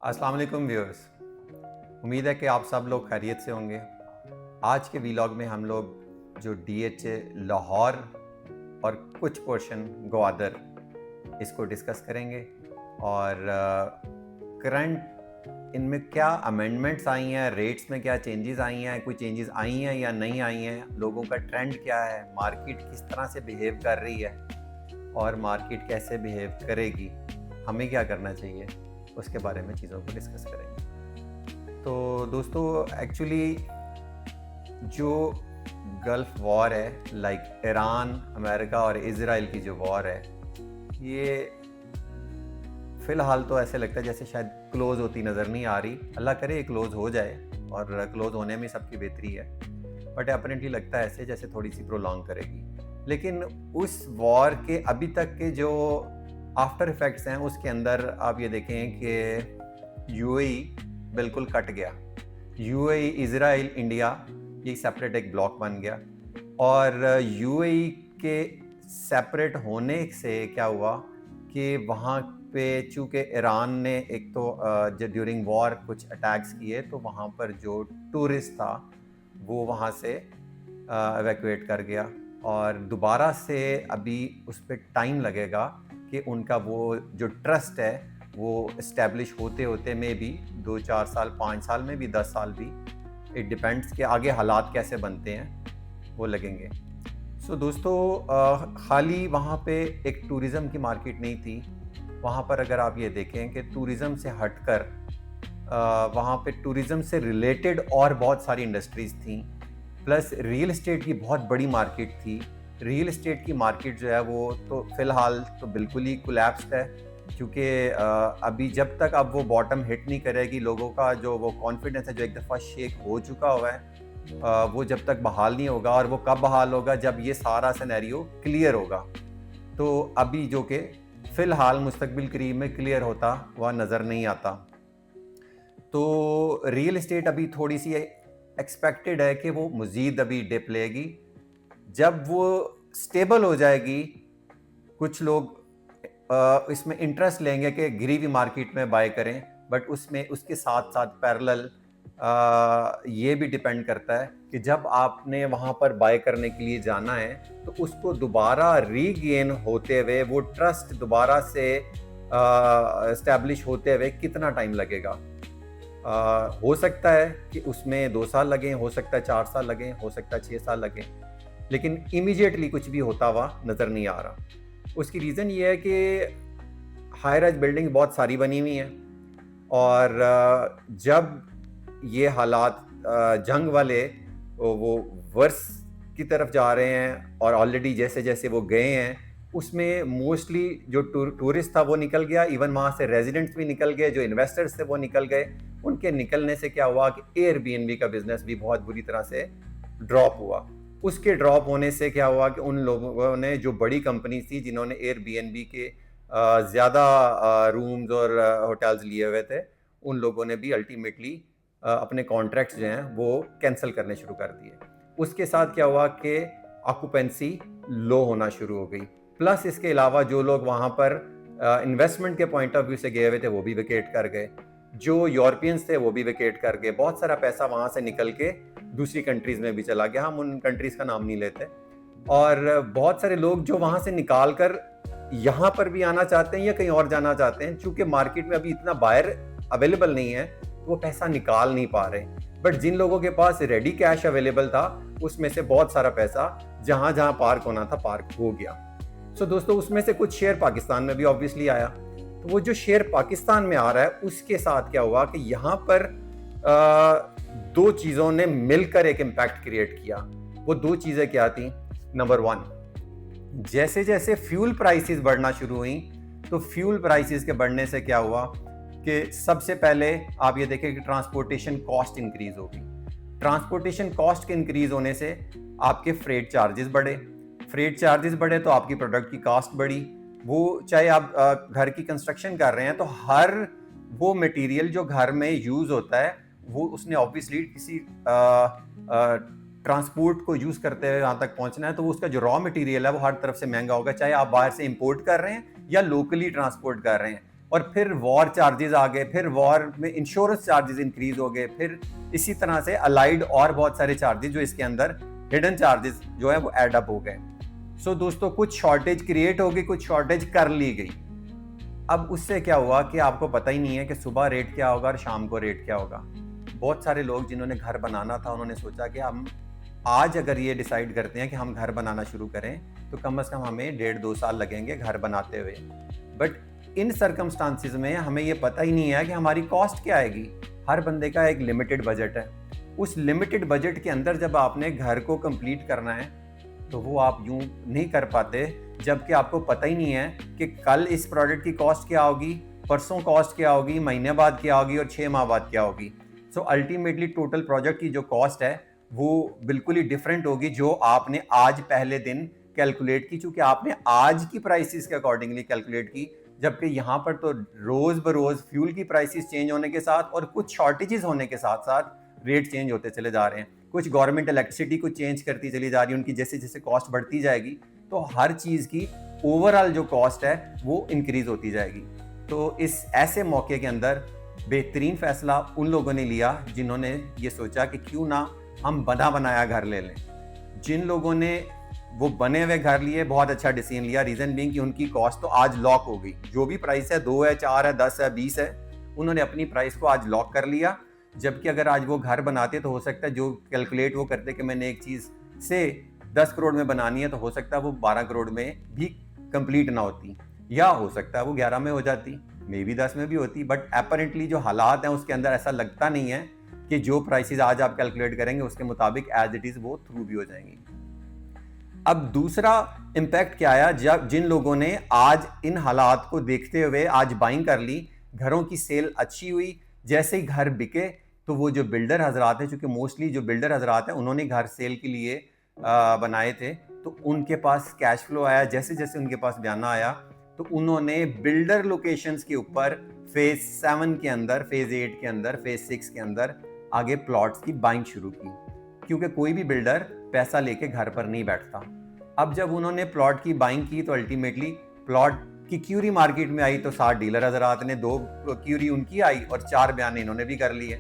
अस्सलाम वालेकुम व्यूअर्स। उम्मीद है कि आप सब लोग खैरियत से होंगे। आज के वीलॉग में हम लोग जो डीएचए लाहौर और कुछ पोर्शन ग्वादर इसको डिस्कस करेंगे और करंट इनमें क्या अमेंडमेंट्स आई हैं, रेट्स में क्या चेंजेस आई हैं, कोई चेंजेस आई हैं या नहीं आई हैं, लोगों का ट्रेंड क्या है, मार्केट किस तरह से बिहेव कर रही है और मार्केट कैसे बिहेव करेगी, हमें क्या करना चाहिए, उसके बारे में चीज़ों को डिस्कस करेंगे। तो दोस्तों एक्चुअली जो गल्फ़ वॉर है, लाइक ईरान, अमेरिका और इज़राइल की जो वॉर है, ये फ़िलहाल तो ऐसे लगता है जैसे शायद क्लोज़ होती नज़र नहीं आ रही। अल्लाह करे ये क्लोज़ हो जाए और क्लोज़ होने में सबकी बेहतरी है, बट अपरेंटली लगता है ऐसे जैसे थोड़ी सी प्रोलॉन्ग करेगी। लेकिन उस वॉर के अभी तक के जो आफ्टर इफ़ेक्ट्स हैं उसके अंदर आप ये देखें कि यूएई बिल्कुल कट गया। यूएई, इज़राइल, इंडिया ये सेपरेट एक ब्लॉक बन गया और यूएई के सेपरेट होने से क्या हुआ कि वहाँ पे चूँकि ईरान ने एक तो जो ड्यूरिंग वॉर कुछ अटैक्स किए तो वहाँ पर जो टूरिस्ट था वो वहाँ से एवैक्यूएट कर गया और दोबारा से अभी उस पर टाइम लगेगा कि उनका वो जो ट्रस्ट है वो इस्टेब्लिश होते होते में भी 2-4 साल, 5 साल में भी 10 साल भी, इट डिपेंड्स कि आगे हालात कैसे बनते हैं वो लगेंगे। सो दोस्तों खाली वहाँ पे एक टूरिज़म की मार्केट नहीं थी। वहाँ पर अगर आप ये देखें कि टूरिज़म से हटकर वहाँ पे टूरिज़म से रिलेटेड और बहुत सारी इंडस्ट्रीज़ थी, प्लस रियल एस्टेट की बहुत बड़ी मार्केट थी। रियल एस्टेट की मार्केट जो है वो तो फ़िलहाल तो बिल्कुल ही कोलैप्स्ड है क्योंकि अभी जब तक अब वो बॉटम हिट नहीं करेगी, लोगों का जो वो कॉन्फिडेंस है जो एक दफ़ा शेक हो चुका हुआ है वो जब तक बहाल नहीं होगा, और वो कब बहाल होगा, जब ये सारा सिनेरियो क्लियर होगा। तो अभी जो कि फ़िलहाल मुस्तकबिल करीब में क्लियर होता हुआ नज़र नहीं आता। तो रियल एस्टेट अभी थोड़ी सी एक्सपेक्टेड है कि वो मज़ीद अभी डिप लेगी। जब वो स्टेबल हो जाएगी, कुछ लोग इसमें इंटरेस्ट लेंगे कि गिरी हुई मार्केट में बाय करें, बट उसमें उसके साथ साथ पैरेलल ये भी डिपेंड करता है कि जब आपने वहाँ पर बाय करने के लिए जाना है तो उसको दोबारा रीगेन होते हुए, वो ट्रस्ट दोबारा से इस्टेब्लिश होते हुए कितना टाइम लगेगा। हो सकता है कि उसमें 2 साल लगें, हो सकता है 4 साल लगें, हो सकता है 6 साल लगें, लेकिन इमीडिएटली कुछ भी होता हुआ नज़र नहीं आ रहा। उसकी रीज़न ये है कि हाई राइज बिल्डिंग बहुत सारी बनी हुई हैं और जब ये हालात जंग वाले वो वर्स की तरफ जा रहे हैं और ऑलरेडी जैसे जैसे वो गए हैं उसमें मोस्टली जो टूरिस्ट था वो निकल गया, इवन वहाँ से रेजिडेंट्स भी निकल गए, जो इन्वेस्टर्स थे वो निकल गए। उनके निकलने से क्या हुआ कि एयरबीएनबी का बिजनेस भी बहुत बुरी तरह से ड्रॉप हुआ। उसके ड्रॉप होने से क्या हुआ कि उन लोगों ने, जो बड़ी कंपनी थी जिन्होंने एयरबीएनबी के ज़्यादा रूम्स और होटल्स लिए हुए थे, उन लोगों ने भी अल्टीमेटली अपने कॉन्ट्रैक्ट्स जो हैं वो कैंसिल करने शुरू कर दिए। उसके साथ क्या हुआ कि ऑक्यूपेंसी लो होना शुरू हो गई। प्लस इसके अलावा जो लोग वहाँ पर इन्वेस्टमेंट के पॉइंट ऑफ व्यू से गए हुए थे वो भी वेकेट कर गए, जो यूरोपियंस थे वो भी वेकेट कर गए। बहुत सारा पैसा वहाँ से निकल के दूसरी कंट्रीज़ में भी चला गया, हम उन कंट्रीज़ का नाम नहीं लेते। और बहुत सारे लोग जो वहाँ से निकाल कर यहाँ पर भी आना चाहते हैं या कहीं और जाना चाहते हैं, चूँकि मार्केट में अभी इतना बायर अवेलेबल नहीं है तो वो पैसा निकाल नहीं पा रहे। बट जिन लोगों के पास रेडी कैश अवेलेबल था उसमें से बहुत सारा पैसा जहाँ जहाँ पार्क होना था पार्क हो गया। सो दोस्तों, उसमें से कुछ शेयर पाकिस्तान में भी ऑब्वियसली आया। तो वो जो शेयर पाकिस्तान में आ रहा है उसके साथ क्या हुआ कि यहाँ पर दो चीज़ों ने मिलकर एक इम्पैक्ट क्रिएट किया। वो दो चीज़ें क्या थी? नंबर 1, जैसे जैसे फ्यूल प्राइसेस बढ़ना शुरू हुई तो फ्यूल प्राइसेस के बढ़ने से क्या हुआ कि सबसे पहले आप ये देखें कि ट्रांसपोर्टेशन कॉस्ट इंक्रीज होगी। ट्रांसपोर्टेशन कॉस्ट के इंक्रीज होने से आपके फ्रेट चार्जेस बढ़े, फ्रेट चार्जेस बढ़े तो आपकी प्रोडक्ट की कॉस्ट बढ़ी। वो चाहे आप घर की कंस्ट्रक्शन कर रहे हैं तो हर वो मटेरियल जो घर में यूज़ होता है वो उसने ऑब्वियसली किसी ट्रांसपोर्ट को यूज़ करते हुए यहाँ तक पहुँचना है, तो उसका जो रॉ मटेरियल है वो हर तरफ से महंगा होगा, चाहे आप बाहर से इंपोर्ट कर रहे हैं या लोकली ट्रांसपोर्ट कर रहे हैं। और फिर वॉर चार्जेस आ गए, फिर वॉर में इंश्योरेंस चार्जेस इंक्रीज हो गए, फिर इसी तरह से अलाइड और बहुत सारे चार्जेस जो इसके अंदर हिडन चार्जेस जो है वो एड अप हो गए। सो दोस्तों, कुछ शॉर्टेज क्रिएट हो गई, कुछ शॉर्टेज कर ली गई। अब उससे क्या हुआ कि आपको पता ही नहीं है कि सुबह रेट क्या होगा और शाम को रेट क्या होगा। बहुत सारे लोग जिन्होंने घर बनाना था, उन्होंने सोचा कि हम आज अगर ये डिसाइड करते हैं कि हम घर बनाना शुरू करें तो कम से कम हमें 1.5-2 साल लगेंगे घर बनाते हुए। बट इन सर्कमस्टांसिस में हमें ये पता ही नहीं है कि हमारी कॉस्ट क्या आएगी। हर बंदे का एक लिमिटेड बजट है। उस लिमिटेड बजट के अंदर जब आपने घर को कंप्लीट करना है तो वो आप यूं नहीं कर पाते जबकि आपको पता ही नहीं है कि कल इस प्रोडक्ट की कॉस्ट क्या होगी, परसों कॉस्ट क्या होगी, महीने बाद क्या होगी और 6 माह बाद क्या होगी। सो अल्टीमेटली टोटल प्रोजेक्ट की जो कॉस्ट है वो बिल्कुल ही डिफरेंट होगी जो आपने आज पहले दिन कैलकुलेट की, चूंकि आपने आज की प्राइसेस के अकॉर्डिंगली कैलकुलेट की। जबकि यहाँ पर तो रोज बरोज फ्यूल की प्राइसेस चेंज होने के साथ और कुछ शॉर्टेजेस होने के साथ साथ रेट चेंज होते चले जा रहे हैं। कुछ गवर्नमेंट इलेक्ट्रिसिटी को चेंज करती चली जा रही है, उनकी जैसे जैसे कॉस्ट बढ़ती जाएगी तो हर चीज़ की ओवरऑल जो कॉस्ट है वो इंक्रीज होती जाएगी। तो इस ऐसे मौके के अंदर बेहतरीन फैसला उन लोगों ने लिया जिन्होंने ये सोचा कि क्यों ना हम बना बनाया घर ले लें। जिन लोगों ने वो बने हुए घर लिए, बहुत अच्छा डिसीजन लिया। रीजन बीइंग कि उनकी कॉस्ट तो आज लॉक हो गई। जो भी प्राइस है, 2 है, 4 है, 10 है, 20 है, उन्होंने अपनी प्राइस को आज लॉक कर लिया। जबकि अगर आज वो घर बनाते तो हो सकता है जो कैलकुलेट वो करते कि मैंने एक चीज़ से 10 करोड़ में बनानी है तो हो सकता है वो 12 करोड़ में भी कंप्लीट ना होती, या हो सकता है वो 11 में हो जाती, मे बी 10 में भी होती। बट अपरेंटली जो हालात हैं उसके अंदर ऐसा लगता नहीं है कि जो प्राइसेस आज आप कैलकुलेट करेंगे उसके मुताबिक एज इट इज़ वो थ्रू भी हो जाएंगी। अब दूसरा इम्पैक्ट क्या आया, जब जिन लोगों ने आज इन हालात को देखते हुए आज बाइंग कर ली, घरों की सेल अच्छी हुई, जैसे ही घर बिके तो वो जो बिल्डर हजरात हैं, चूंकि मोस्टली जो बिल्डर हजरात हैं उन्होंने घर सेल के लिए बनाए थे, तो उनके पास कैश फ्लो आया। जैसे जैसे उनके पास बयाना आया तो उन्होंने बिल्डर लोकेशंस के ऊपर फेज 7 के अंदर, फेज 8 के अंदर, फेज 6 के अंदर आगे प्लॉट्स की बाइंग शुरू की, क्योंकि कोई भी बिल्डर पैसा लेके घर पर नहीं बैठता। अब जब उन्होंने प्लॉट की बाइंग की तो अल्टीमेटली प्लॉट की क्यूरी मार्केट में आई तो 7 डीलर हजरात ने, 2 क्यूरी उनकी आई और 4 बयान इन्होंने भी कर लिए।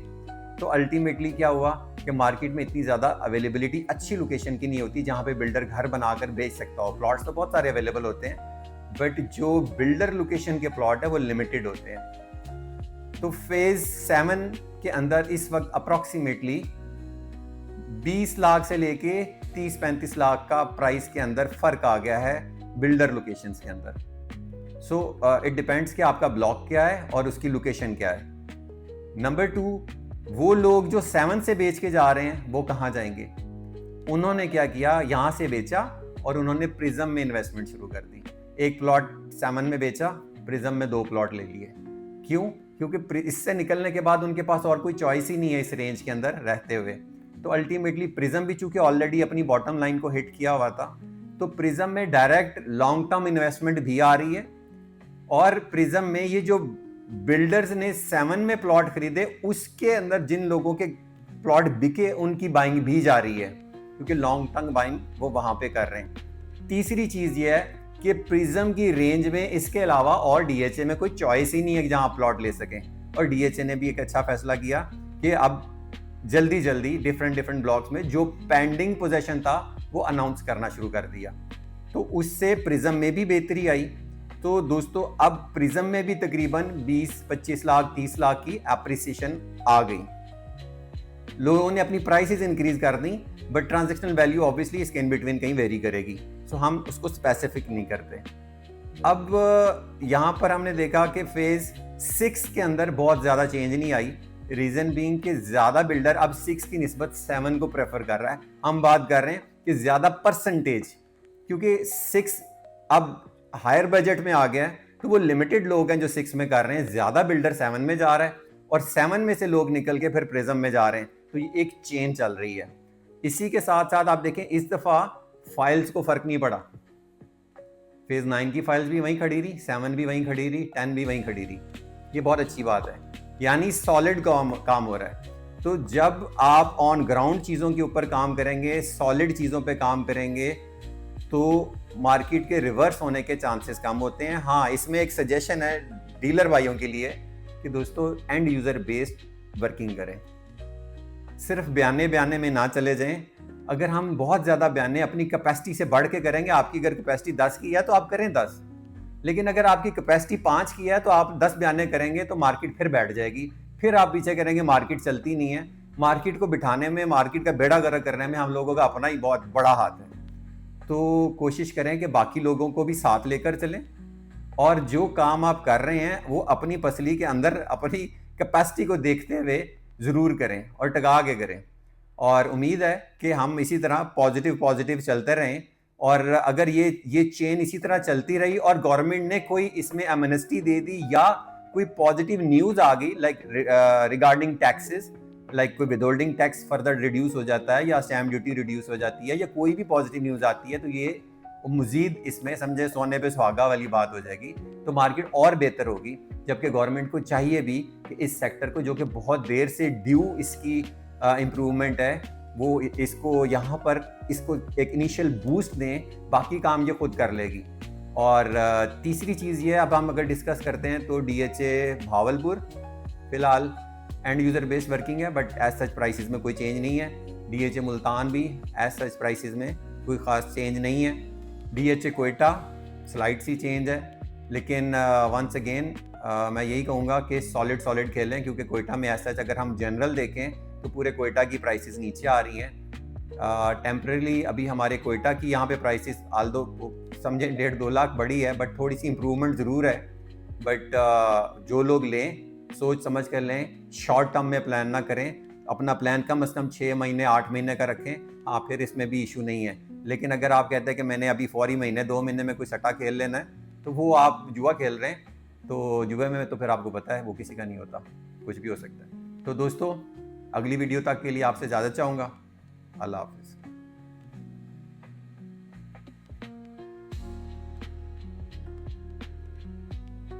तो अल्टीमेटली क्या हुआ कि मार्केट में इतनी ज़्यादा अवेलेबिलिटी अच्छी लोकेशन की नहीं होती जहाँ पे बिल्डर घर बनाकर बेच सकता हो। प्लॉट्स तो बहुत सारे अवेलेबल होते हैं बट जो बिल्डर लोकेशन के प्लॉट है वो लिमिटेड होते हैं। तो फेज 7 के अंदर इस वक्त अप्रॉक्सीमेटली 20 लाख से लेके 30-35 लाख का प्राइस के अंदर फर्क आ गया है बिल्डर लोकेशंस के अंदर। सो इट डिपेंड्स कि आपका ब्लॉक क्या है और उसकी लोकेशन क्या है। नंबर 2, वो लोग जो 7 से बेच के जा रहे हैं वो कहाँ जाएंगे? उन्होंने क्या किया, यहाँ से बेचा और उन्होंने प्रिज्म में इन्वेस्टमेंट शुरू कर दी। एक प्लॉट 7 में बेचा, प्रिज्म में 2 प्लॉट ले लिए। क्यों? क्योंकि इससे निकलने के बाद उनके पास और कोई चॉइस ही नहीं है इस रेंज के अंदर रहते हुए। तो अल्टीमेटली प्रिज्म भी चूंकि ऑलरेडी अपनी बॉटम लाइन को हिट किया हुआ था, तो प्रिज्म में डायरेक्ट लॉन्ग टर्म इन्वेस्टमेंट भी आ रही है और प्रिज्म में ये जो बिल्डर्स ने 7 में प्लॉट खरीदे उसके अंदर जिन लोगों के प्लॉट बिके उनकी बाइंग भी जा रही है, क्योंकि लॉन्ग टर्म बाइंग वो वहां पे कर रहे हैं। तीसरी चीज ये है कि प्रिज्म की रेंज में इसके अलावा और डीएचए में कोई चॉइस ही नहीं है जहां आप प्लॉट ले सकें। और डीएचए ने भी एक अच्छा फैसला किया कि अब जल्दी जल्दी डिफरेंट ब्लॉक्स में जो पेंडिंग पोजीशन था वो अनाउंस करना शुरू कर दिया, तो उससे प्रिज्म में भी बेहतरी आई। तो दोस्तों अब प्रिज्म में भी तकरीबन 20-25 लाख 30 लाख की एप्रिसिएशन आ गई। लोगों ने अपनी प्राइसेस इंक्रीज कर दी बट ट्रांजैक्शनल वैल्यू ऑब्वियसली इसके इन बिटवीन कहीं वेरी करेगी, सो हम उसको स्पेसिफिक नहीं करते। अब यहाँ पर हमने देखा कि फेज 6 के अंदर बहुत ज़्यादा चेंज नहीं आई। रीजन बीइंग कि ज़्यादा बिल्डर अब 6 की निस्बत 7 को प्रेफर कर रहा है। हम बात कर रहे हैं कि ज़्यादा परसेंटेज, क्योंकि 6 अब हायर बजट में आ गया है तो वो लिमिटेड लोग हैं जो 6 में कर रहे हैं। ज़्यादा बिल्डर 7 में जा रहा है और 7 में से लोग निकल के फिर प्रिज्म में जा रहे हैं, तो ये एक चेंज चल रही है। इसी के साथ साथ आप देखें इस दफ़ा फाइल्स को फ़र्क नहीं पड़ा। फेज 9 की फाइल्स भी वहीं खड़ी रही, 7 भी वहीं खड़ी रही, 10 भी वहीं खड़ी रही। ये बहुत अच्छी बात है, यानी सॉलिड काम हो रहा है। तो जब आप ऑन ग्राउंड चीज़ों के ऊपर काम करेंगे, सॉलिड चीज़ों पे काम करेंगे, तो मार्केट के रिवर्स होने के चांसेस कम होते हैं। हाँ, इसमें एक सजेशन है, डीलर भाइयों के लिए कि दोस्तों एंड यूजर बेस्ड वर्किंग करें, सिर्फ बयाने में ना चले जाएं। अगर हम बहुत ज़्यादा बयाने अपनी कैपेसिटी से बढ़ के करेंगे, आपकी अगर कैपेसिटी 10 की है तो आप करें 10, लेकिन अगर आपकी कैपेसिटी 5 की है तो आप 10 बयाने करेंगे तो मार्केट फिर बैठ जाएगी, फिर आप पीछे करेंगे, मार्केट चलती नहीं है। मार्केट को बिठाने में, मार्केट का बेड़ा गर्क करने में हम लोगों का अपना ही बहुत बड़ा हाथ है। तो कोशिश करें कि बाकी लोगों को भी साथ लेकर चलें, और जो काम आप कर रहे हैं वो अपनी पसली के अंदर अपनी कैपेसिटी को देखते हुए ज़रूर करें और टगा के करें। और उम्मीद है कि हम इसी तरह पॉजिटिव चलते रहें, और अगर ये चेन इसी तरह चलती रही और गवर्नमेंट ने कोई इसमें एमनेस्टी दे दी या कोई पॉजिटिव न्यूज़ आ गई लाइक रिगार्डिंग टैक्सेस, लाइक कोई विदहोल्डिंग टैक्स फर्दर रिड्यूस हो जाता है या स्टैम्प ड्यूटी रिड्यूस हो जाती है या कोई भी पॉजिटिव न्यूज़ आती है, तो ये मजीद इसमें समझे सोने पे सुहागा वाली बात हो जाएगी, तो मार्केट और बेहतर होगी। जबकि गवर्नमेंट को चाहिए भी कि इस सेक्टर को, जो कि बहुत देर से ड्यू इसकी इम्प्रूवमेंट है, वो इसको यहाँ पर इसको एक इनिशियल बूस्ट दें, बाकी काम ये खुद कर लेगी। और तीसरी चीज़ ये, अब हम अगर डिस्कस करते हैं तो DHA भावलपुर फिलहाल एंड यूज़र बेस्ड वर्किंग है, बट एज सच प्राइसेस में कोई चेंज नहीं है। DHA मुल्तान भी एज सच प्राइसेस में कोई ख़ास चेंज नहीं है। DHA कोयटा स्लाइड सी चेंज है, लेकिन वंस अगेन मैं यही कहूँगा कि सॉलिड खेलें, क्योंकि कोयटा में ऐसा अगर हम जनरल देखें तो पूरे कोयटा की प्राइसेस नीचे आ रही हैं। टेम्परेली अभी हमारे कोयटा की यहाँ पे प्राइसेस आल दो समझें 1.5-2 लाख बढ़ी है, बट थोड़ी सी इम्प्रूवमेंट ज़रूर है। बट जो लोग लें सोच समझ कर लें, शॉर्ट टर्म में प्लान ना करें, अपना प्लान कम से कम 6 महीने 8 महीने का रखें। हाँ, फिर इसमें भी इशू नहीं है। लेकिन अगर आप कहते हैं कि मैंने अभी फौरी महीने 2 महीने में कोई सट्टा खेल लेना है, तो वो आप जुआ खेल रहे हैं। तो जुए में तो फिर आपको पता है वो किसी का नहीं होता, कुछ भी हो सकता है। तो दोस्तों, अगली वीडियो तक के लिए आपसे इजाज़त चाहूँगा। अल्लाह हाफ़िज़।